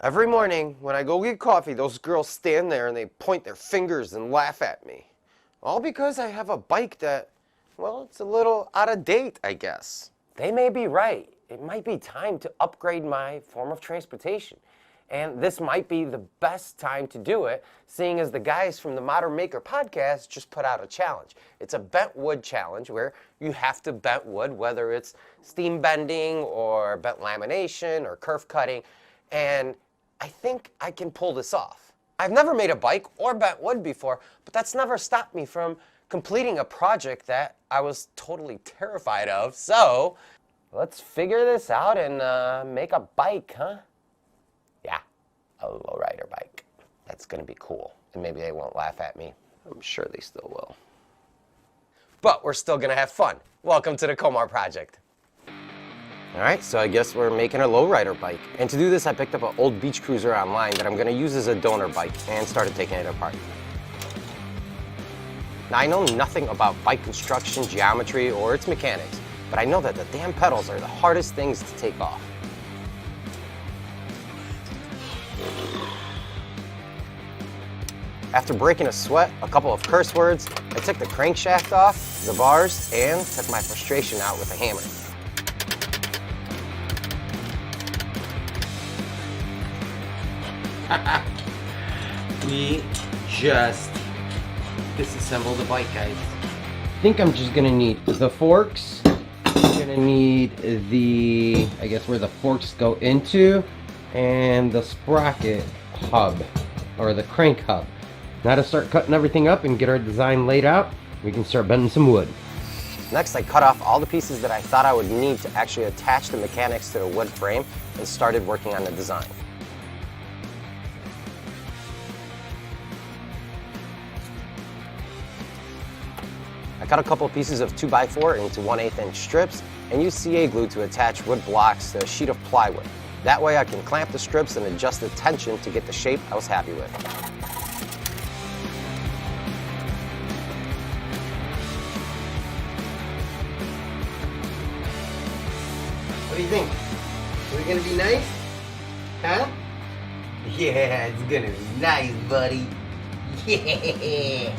Every morning when I go get coffee, those girls stand there and they point their fingers and laugh at me. All because I have a bike that, well, it's a little out of date, I guess. They may be right. It might be time to upgrade my form of transportation. And this might be the best time to do it, seeing as the guys from the Modern Maker podcast just put out a challenge. It's a bent wood challenge where you have to bent wood, whether it's steam bending or bent lamination or kerf cutting. And I think I can pull this off. I've never made a bike or bent wood before, but that's never stopped me from completing a project that I was totally terrified of. So let's figure this out and make a bike, huh? Yeah, a lowrider bike. That's gonna be cool. And maybe they won't laugh at me. I'm sure they still will. But we're still gonna have fun. Welcome to the Komar Project. All right, so I guess we're making a lowrider bike. And to do this, I picked up an old beach cruiser online that I'm gonna use as a donor bike and started taking it apart. Now, I know nothing about bike construction, geometry, or its mechanics, but I know that the damn pedals are the hardest things to take off. After breaking a sweat, a couple of curse words, I took the crankshaft off, the bars, and took my frustration out with a hammer. We just disassembled the bike, guys. I think I'm just gonna need the forks. I'm gonna need the, I guess where the forks go into, and the sprocket hub, or the crank hub. Now to start cutting everything up and get our design laid out, we can start bending some wood. Next, I cut off all the pieces that I thought I would need to actually attach the mechanics to the wood frame and started working on the design. I cut a couple pieces of 2x4 into 1/8 inch strips and used CA glue to attach wood blocks to a sheet of plywood. That way I can clamp the strips and adjust the tension to get the shape I was happy with. What do you think? Is it gonna be nice? Huh? Yeah, it's gonna be nice, buddy. Yeah!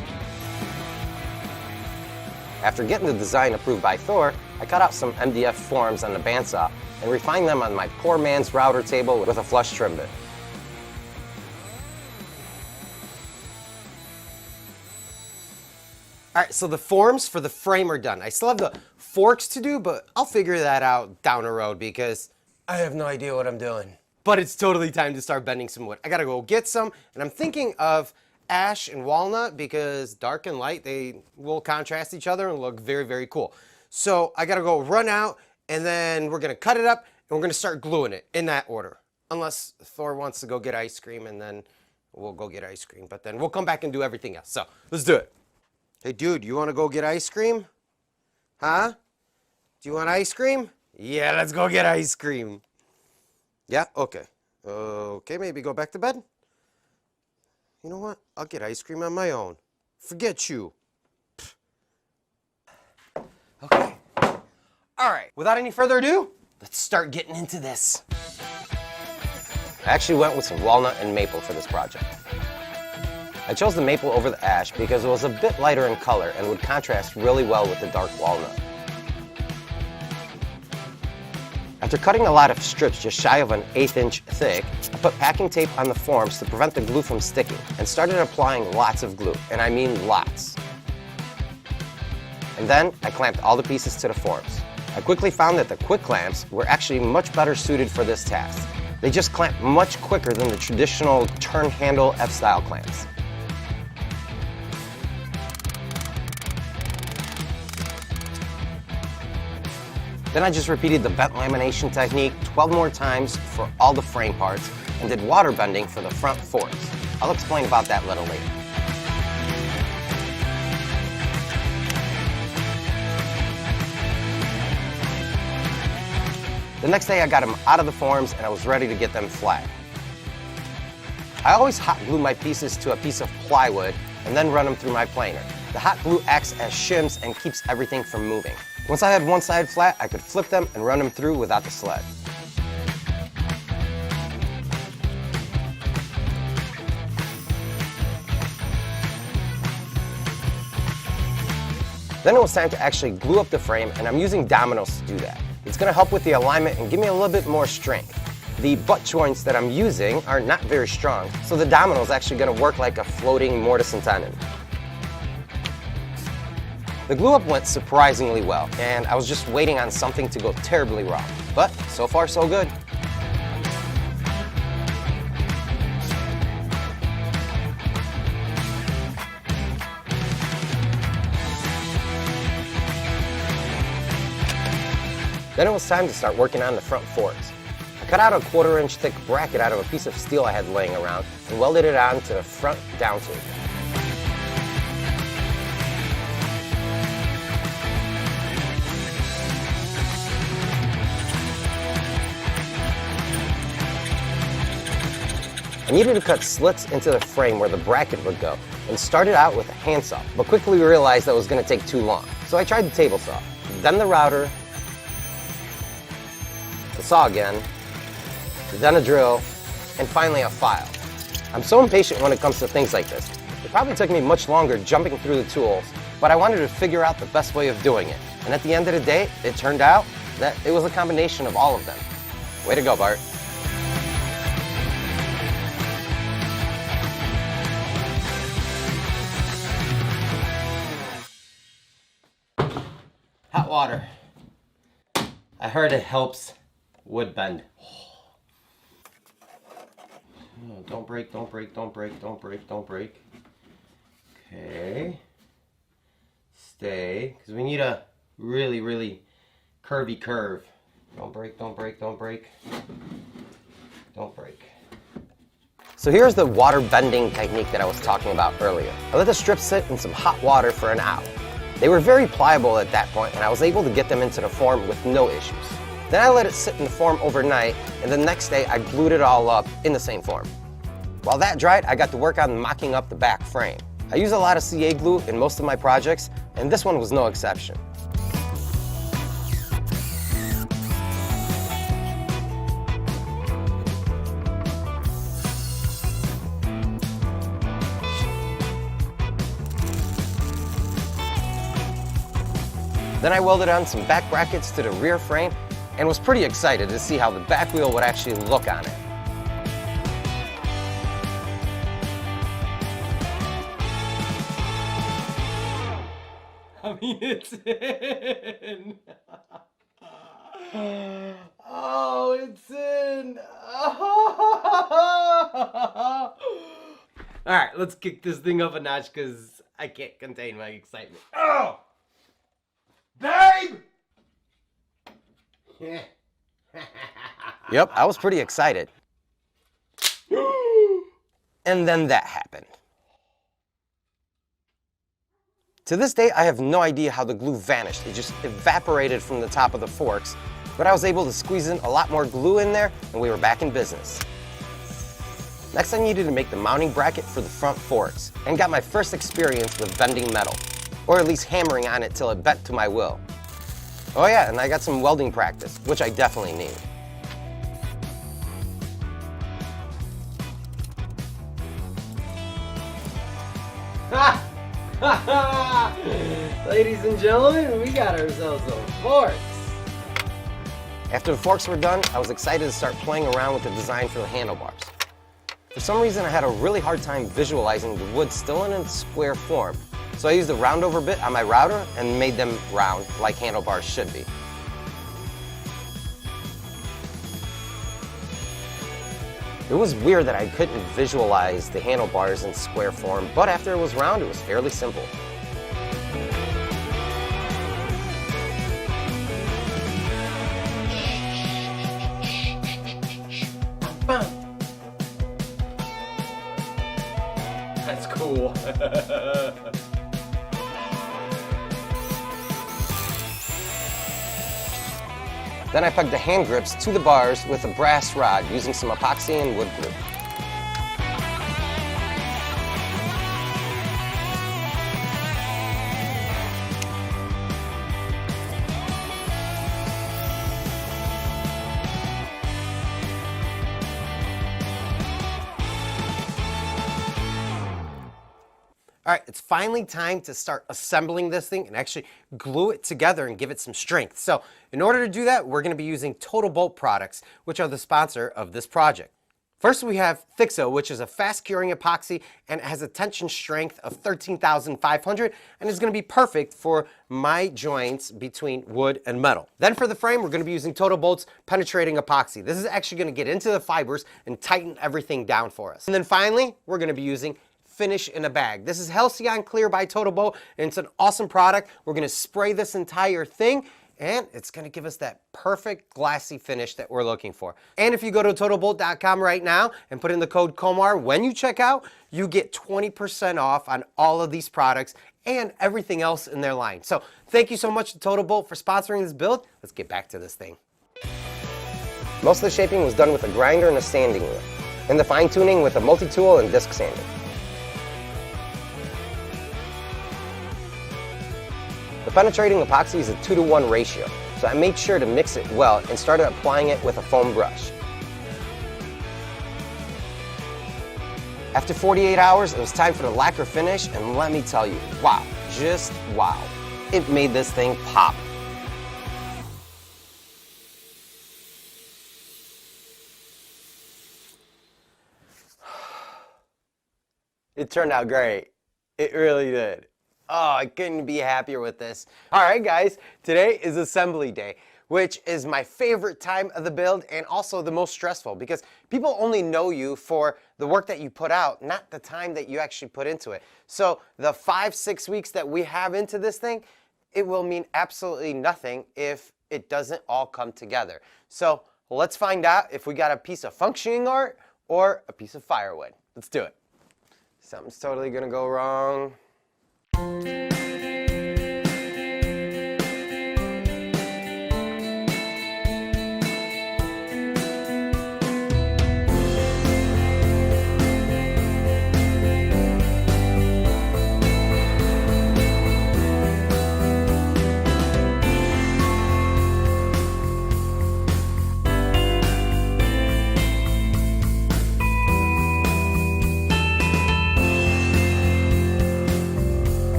After getting the design approved by Thor, I cut out some MDF forms on the bandsaw and refined them on my poor man's router table with a flush trim bit. All right, so the forms for the frame are done. I still have the forks to do, but I'll figure that out down the road because I have no idea what I'm doing. But it's totally time to start bending some wood. I gotta go get some, and I'm thinking of ash and walnut because dark and light, they will contrast each other and look very, very cool. So I gotta go run out, and then we're gonna cut it up, and we're gonna start gluing it in that order. Unless Thor wants to go get ice cream, and then we'll go get ice cream. But then we'll come back and do everything else. So let's do it. Hey, dude, you wanna go get ice cream? Huh? Do you want ice cream? Yeah, let's go get ice cream. Yeah, okay. Okay, maybe go back to bed? You know what? I'll get ice cream on my own. Forget you. Okay. All right, without any further ado, let's start getting into this. I actually went with some walnut and maple for this project. I chose the maple over the ash because it was a bit lighter in color and would contrast really well with the dark walnut. After cutting a lot of strips just shy of an 1/8 inch thick, I put packing tape on the forms to prevent the glue from sticking and started applying lots of glue, and I mean lots. And then I clamped all the pieces to the forms. I quickly found that the quick clamps were actually much better suited for this task. They just clamp much quicker than the traditional turn handle F-style clamps. Then I just repeated the bent lamination technique 12 more times for all the frame parts and did water bending for the front forks. I'll explain about that a little later. The next day I got them out of the forms and I was ready to get them flat. I always hot glue my pieces to a piece of plywood and then run them through my planer. The hot glue acts as shims and keeps everything from moving. Once I had one side flat, I could flip them and run them through without the sled. Then it was time to actually glue up the frame, and I'm using dominoes to do that. It's going to help with the alignment and give me a little bit more strength. The butt joints that I'm using are not very strong, so the domino is actually going to work like a floating mortise and tenon. The glue up went surprisingly well, and I was just waiting on something to go terribly wrong. But so far so good. Then it was time to start working on the front forks. I cut out a 1/4 inch thick bracket out of a piece of steel I had laying around and welded it on to the front down tube. I needed to cut slits into the frame where the bracket would go and started out with a handsaw, but quickly realized that was going to take too long. So I tried the table saw, then the router, the saw again, then a drill, and finally a file. I'm so impatient when it comes to things like this. It probably took me much longer jumping through the tools, but I wanted to figure out the best way of doing it. And at the end of the day, it turned out that it was a combination of all of them. Way to go, Bart. Hot water. I heard it helps wood bend. Oh, don't break, don't break, don't break, don't break, don't break. Okay. Stay, because we need a really, really curvy curve. Don't break, don't break, don't break. Don't break. So here's the water bending technique that I was talking about earlier. I let the strips sit in some hot water for an hour. They were very pliable at that point, and I was able to get them into the form with no issues. Then I let it sit in the form overnight, and the next day I glued it all up in the same form. While that dried, I got to work on mocking up the back frame. I use a lot of CA glue in most of my projects, and this one was no exception. Then I welded on some back brackets to the rear frame and was pretty excited to see how the back wheel would actually look on it. I mean, it's in. Oh, it's in. All right, let's kick this thing up a notch because I can't contain my excitement. Oh! Babe! Yep, I was pretty excited. And then that happened. To this day, I have no idea how the glue vanished. It just evaporated from the top of the forks, but I was able to squeeze in a lot more glue in there, and we were back in business. Next, I needed to make the mounting bracket for the front forks, and got my first experience with bending metal, or at least hammering on it till it bent to my will. Oh yeah, and I got some welding practice, which I definitely need. Ladies and gentlemen, we got ourselves some forks. After the forks were done, I was excited to start playing around with the design for the handlebars. For some reason, I had a really hard time visualizing the wood still in a square form, so I used the round over bit on my router and made them round like handlebars should be. It was weird that I couldn't visualize the handlebars in square form, but after it was round, it was fairly simple. That's cool. Then I pegged the hand grips to the bars with a brass rod using some epoxy and wood glue. All right, it's finally time to start assembling this thing and actually glue it together and give it some strength. So in order to do that, we're going to be using Total Bolt products, which are the sponsor of this project. First, we have Thixo, which is a fast curing epoxy and it has a tension strength of 13,500 and is going to be perfect for my joints between wood and metal. Then for the frame, we're going to be using Total Bolt's penetrating epoxy. This is actually going to get into the fibers and tighten everything down for us. And then finally, we're going to be using Finish in a Bag. This is Halcyon Clear by Total Bolt and it's an awesome product. We're going to spray this entire thing and it's going to give us that perfect glassy finish that we're looking for. And if you go to totalbolt.com right now and put in the code Komar when you check out, you get 20% off on all of these products and everything else in their line. So thank you so much to Total Bolt for sponsoring this build. Let's get back to this thing. Most of the shaping was done with a grinder and a sanding wheel, and the fine tuning with a multi-tool and disc sanding. The penetrating epoxy is a 2-to-1 ratio, so I made sure to mix it well and started applying it with a foam brush. After 48 hours, it was time for the lacquer finish, and let me tell you, wow, just wow. It made this thing pop. It turned out great. It really did. Oh, I couldn't be happier with this. All right, guys, today is assembly day, which is my favorite time of the build and also the most stressful because people only know you for the work that you put out, not the time that you actually put into it. So the 5-6 weeks that we have into this thing, it will mean absolutely nothing if it doesn't all come together. So let's find out if we got a piece of functioning art or a piece of firewood. Let's do it. Something's totally gonna go wrong.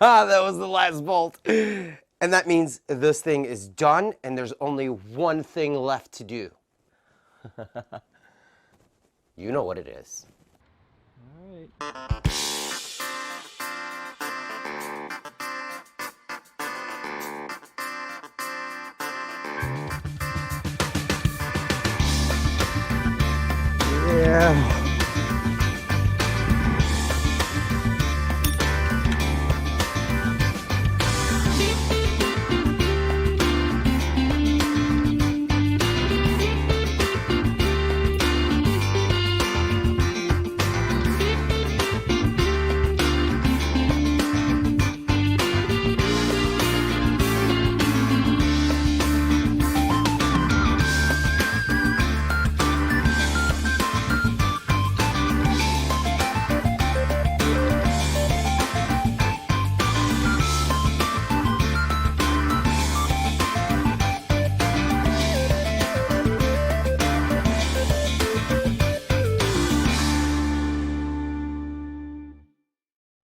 Ah, that was the last bolt. And that means this thing is done and there's only one thing left to do. You know what it is. All right. Yeah.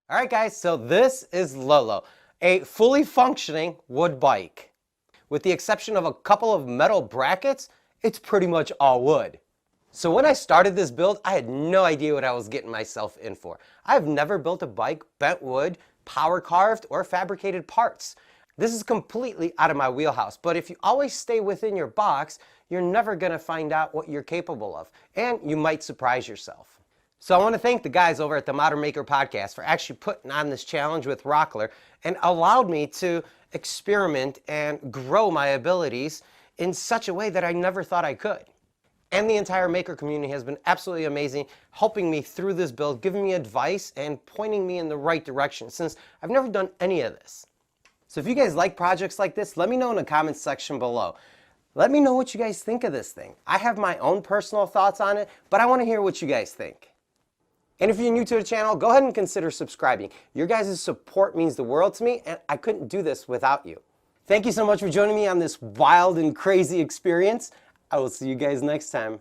All right, guys, so this is Lolo, a fully functioning wood bike. With the exception of a couple of metal brackets, it's pretty much all wood. So when I started this build, I had no idea what I was getting myself in for. I've never built a bike, bent wood, power carved, or fabricated parts. This is completely out of my wheelhouse, but if you always stay within your box, you're never gonna find out what you're capable of, and you might surprise yourself. So I want to thank the guys over at the Modern Maker Podcast for actually putting on this challenge with Rockler and allowed me to experiment and grow my abilities in such a way that I never thought I could. And the entire maker community has been absolutely amazing, helping me through this build, giving me advice, and pointing me in the right direction, since I've never done any of this. So if you guys like projects like this, let me know in the comments section below. Let me know what you guys think of this thing. I have my own personal thoughts on it, but I want to hear what you guys think. And if you're new to the channel, go ahead and consider subscribing. Your guys' support means the world to me, and I couldn't do this without you. Thank you so much for joining me on this wild and crazy experience. I will see you guys next time.